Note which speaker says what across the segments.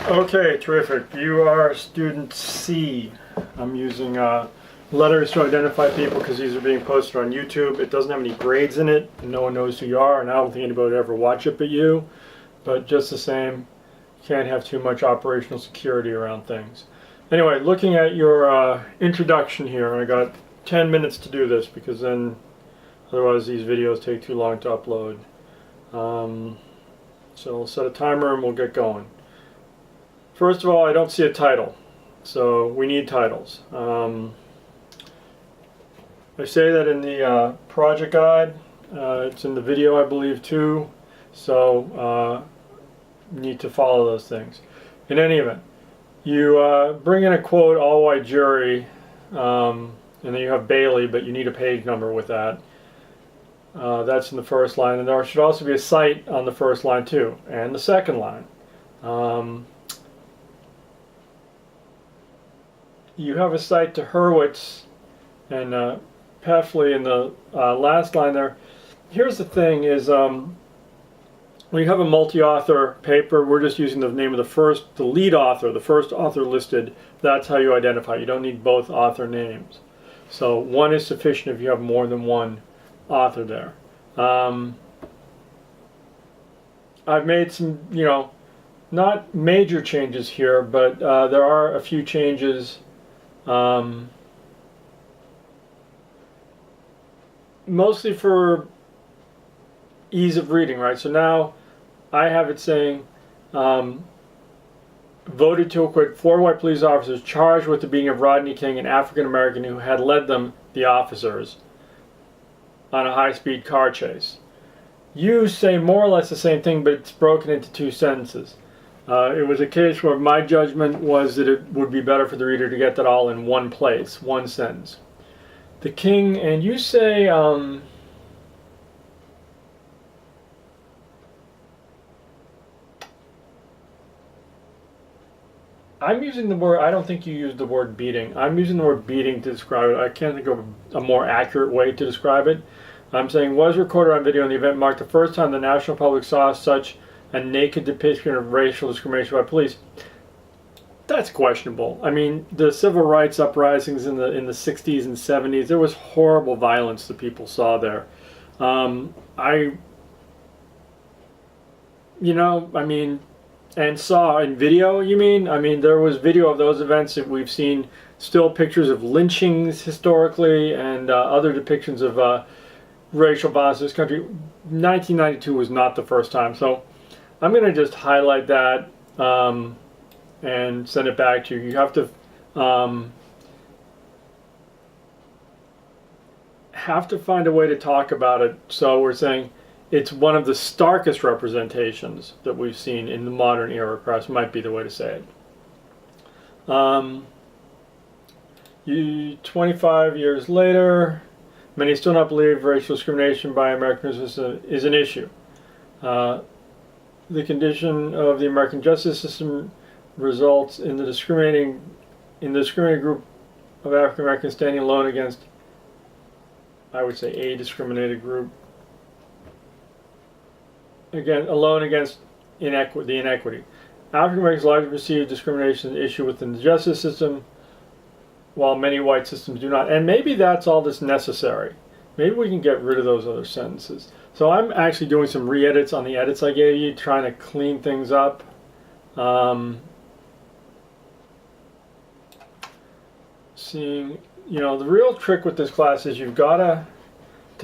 Speaker 1: Okay, terrific. You are student C. I'm using letters to identify people because these are being posted on YouTube. It doesn't have any grades in it, and no one knows who you are, and I don't think anybody would ever watch it but you. But just the same, you can't have too much operational security around things. Anyway, looking at your introduction here, and I got 10 minutes to do this because then otherwise these videos take too long to upload. So we'll set a timer and we'll get going. First of all, I don't see a title, so we need titles. I say that in the project guide. It's in the video, I believe, too, so need to follow those things. In any event, you bring in a quote, all white jury, and then you have Bailey, but you need a page number with that. That's in the first line, and there should also be a cite on the first line too, and the second line. You have a cite to Hurwitz and Peffley in the last line there. Here's the thing is, when you have a multi-author paper, we're just using the name of the lead author, the first author listed. That's how you identify. You don't need both author names. So one is sufficient if you have more than one author there. I've made some, not major changes here, but there are a few changes. Mostly for ease of reading, right? So now I have it saying, voted to acquit 4 white police officers charged with the beating of Rodney King, an African American who had led them, the officers, on a high-speed car chase. You say more or less the same thing, but it's broken into 2 sentences. It was a case where my judgment was that it would be better for the reader to get that all in one place, one sentence. The King, and you say, I'm using the word, I don't think you used the word beating. I'm using the word beating to describe it. I can't think of a more accurate way to describe it. I'm saying was recorded on video, and the event marked the first time the national public saw such a naked depiction of racial discrimination by police. That's questionable. I mean, the civil rights uprisings in the 60s and 70s, there was horrible violence that people saw there. And saw in video, you mean? I mean, there was video of those events that we've seen, still pictures of lynchings historically and other depictions of racial violence in this country. 1992 was not the first time, so I'm going to just highlight that and send it back to you. You have to find a way to talk about it. So we're saying it's one of the starkest representations that we've seen in the modern era, perhaps might be the way to say it. 25 years later, many still not believe racial discrimination by Americans is an issue. The condition of the American justice system results in the discriminating group of African Americans standing alone against, I would say, a discriminated group. Again, alone against the inequity. African Americans largely perceive discrimination as an issue within the justice system, while many white systems do not. And maybe that's all that's necessary. Maybe we can get rid of those other sentences. So I'm actually doing some re-edits on the edits I gave you, trying to clean things up. The real trick with this class is you've got to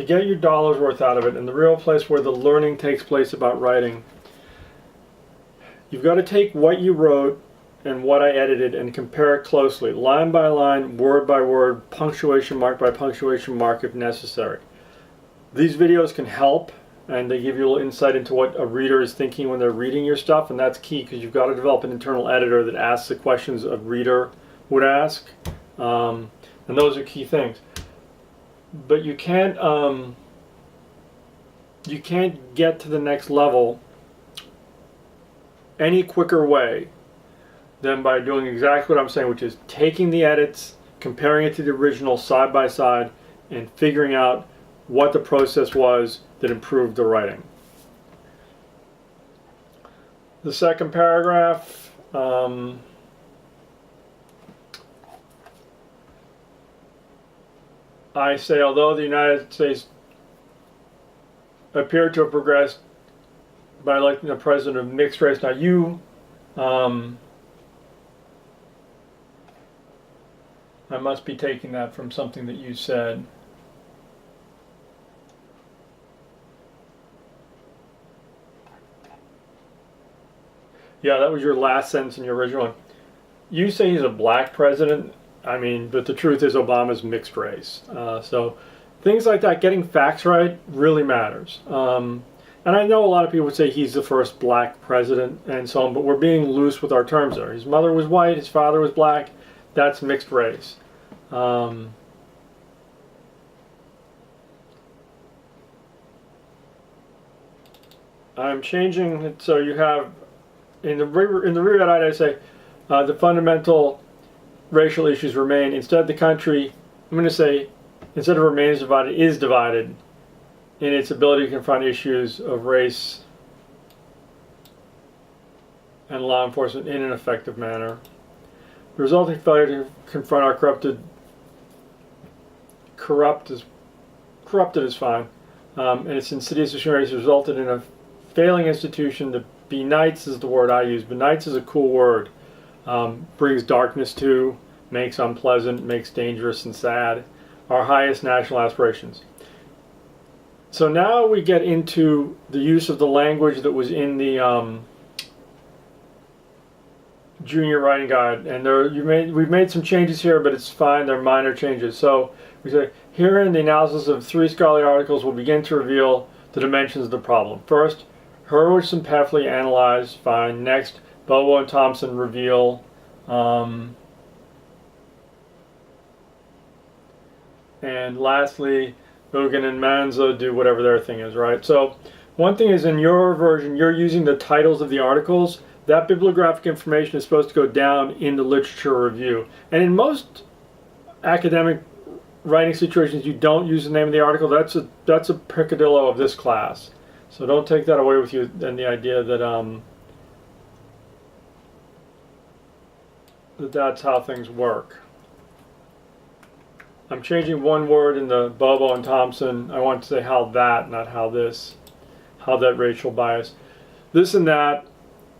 Speaker 1: get your dollar's worth out of it, and the real place where the learning takes place about writing, you've got to take what you wrote and what I edited and compare it closely, line by line, word by word, punctuation mark by punctuation mark if necessary. These videos can help, and they give you a little insight into what a reader is thinking when they're reading your stuff, and that's key because you've got to develop an internal editor that asks the questions a reader would ask, and those are key things. But you can't get to the next level any quicker way than by doing exactly what I'm saying, which is taking the edits, comparing it to the original side by side, and figuring out what the process was that improved the writing. The second paragraph, I say, although the United States appeared to have progressed by electing a president of mixed race. Now you, I must be taking that from something that you said. Yeah, that was your last sentence in your original one. You say he's a black president. I mean, but the truth is Obama's mixed race. So things like that, getting facts right really matters. And I know a lot of people would say he's the first black president and so on, but we're being loose with our terms there. His mother was white, his father was black. That's mixed race. I'm changing it so you have in the rewrite I say the fundamental racial issues remain. Instead, the country, I'm going to say, instead of remains divided, is divided in its ability to confront issues of race and law enforcement in an effective manner. The resulting failure to confront our corrupted is fine, and its insidious discrimination resulted in a failing institution. The benights is the word I use. Benights is a cool word. Brings darkness to, makes unpleasant, makes dangerous and sad. Our highest national aspirations. So now we get into the use of the language that was in the junior writing guide, and we've made some changes here, but it's fine. They're minor changes. So we say herein the analysis of 3 scholarly articles will begin to reveal the dimensions of the problem. First, Hurwitz and Peffley analyze. Fine. Next, Bobo and Thompson reveal. And lastly, Hogan and Manzo do whatever their thing is, right? So one thing is, in your version, you're using the titles of the articles. That bibliographic information is supposed to go down in the literature review. And in most academic writing situations, you don't use the name of the article. That's a peccadillo of this class. So don't take that away with you and the idea that that's how things work. I'm changing one word in the Bobo and Thompson. I want to say how that, not how this, how that racial bias. This and that.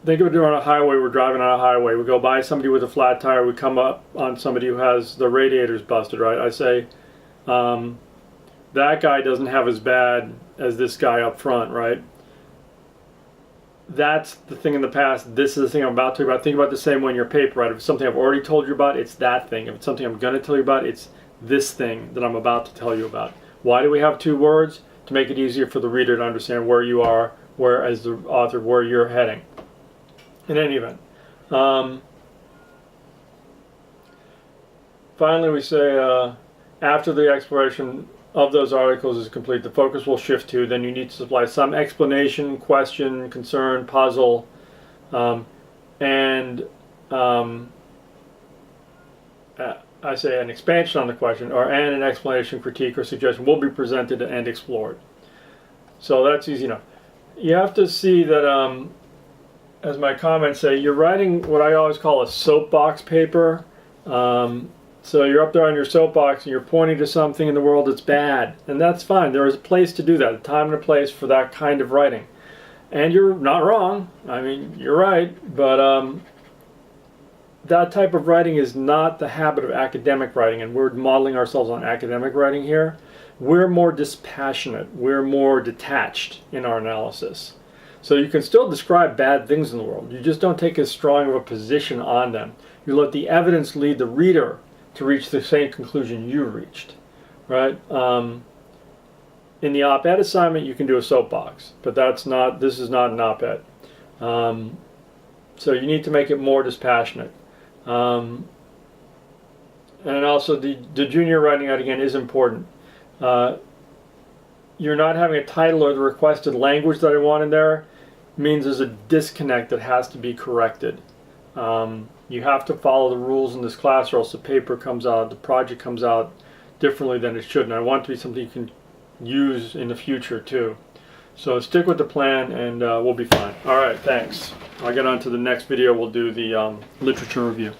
Speaker 1: Think of it on a highway. We're driving on a highway. We go by somebody with a flat tire. We come up on somebody who has the radiators busted, right? I say, that guy doesn't have as bad as this guy up front, right? That's the thing in the past. This is the thing I'm about to talk about. Think about the same way in your paper, right? If it's something I've already told you about, it's that thing. If it's something I'm going to tell you about, it's this thing that I'm about to tell you about. Why do we have 2 words? To make it easier for the reader to understand where you are, where, as the author, where you're heading. In any event. Finally, we say, after the exploration of those articles is complete, the focus will shift to, then you need to supply some explanation, question, concern, puzzle, and I say an expansion on the question, and an explanation, critique, or suggestion will be presented and explored. So that's easy enough. You have to see that, as my comments say, you're writing what I always call a soapbox paper. So you're up there on your soapbox and you're pointing to something in the world that's bad. And that's fine. There is a place to do that, a time and a place for that kind of writing. And you're not wrong. I mean, you're right. But that type of writing is not the habit of academic writing. And we're modeling ourselves on academic writing here. We're more dispassionate. We're more detached in our analysis. So you can still describe bad things in the world. You just don't take as strong of a position on them. You let the evidence lead the reader to reach the same conclusion you reached, right? In the op-ed assignment, you can do a soapbox, but this is not an op-ed. So you need to make it more dispassionate. And also the junior writing out again is important. You're not having a title or the requested language that I want in there. Means there's a disconnect that has to be corrected. You have to follow the rules in this class, or else the paper comes out, the project comes out differently than it should. And I want it to be something you can use in the future too. So stick with the plan and we'll be fine. All right, thanks. I'll get on to the next video. We'll do the literature review.